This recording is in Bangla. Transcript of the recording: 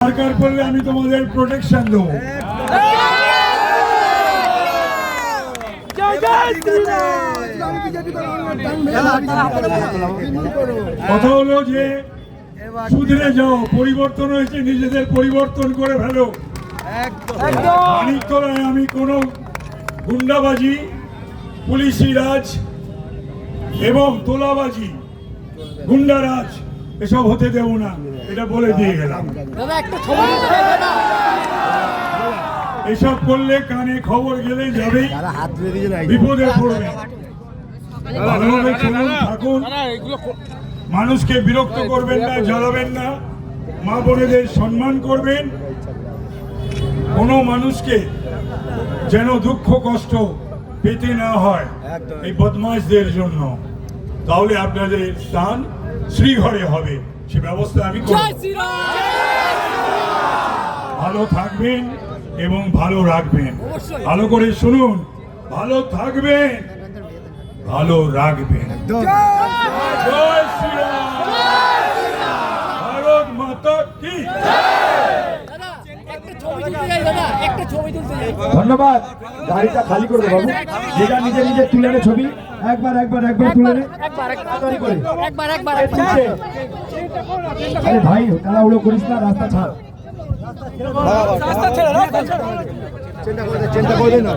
দরকার পড়লে আমি তোমাদের প্রোটেকশন দেবো। কথা হলো যে সুধরে যাও, পরিবর্তন হয়েছে, নিজেদের পরিবর্তন করে ফেলো। মানিকতলায় আমি কোনো গুন্ডাবাজি, পুলিশি রাজ এবং তোলাবাজি, গুন্ডারাজ এসব হতে দেব না, এটা বলে দিয়ে গেলাম। এসব করলে কানে খবর গেলে যাবে, বিপদে পড়বে। ভালোভাবে চলুন, থাকুন, মানুষকে বিরক্ত করবেন না, জ্বালাবেন না, মা বোনেদের সম্মান করবেন। কোনো মানুষকে যেন দুঃখ কষ্ট পেতে না হয় এই বদমাশদের জন্য, তাহলে আপনাদের স্থান শ্রীঘরে হবে, সে ব্যবস্থা আমি করব। ভালো থাকবেন এবং ভালো রাখবেন। ভালো করে শুনুন, ভালো থাকবেন, ভালো রাখবেন। জয় শ্রীরাম, ভারত মাতা কি। ধন্যবাদ। গাড়িটা খালি করে দেবো বাবু, যেটা নিজে নিজে তুলে নে ছবি। একবার তুলে নে, আরে ভাই তাড়াহুড়ো করিস না, রাস্তা ছাড়। চিন্তা করে দে না।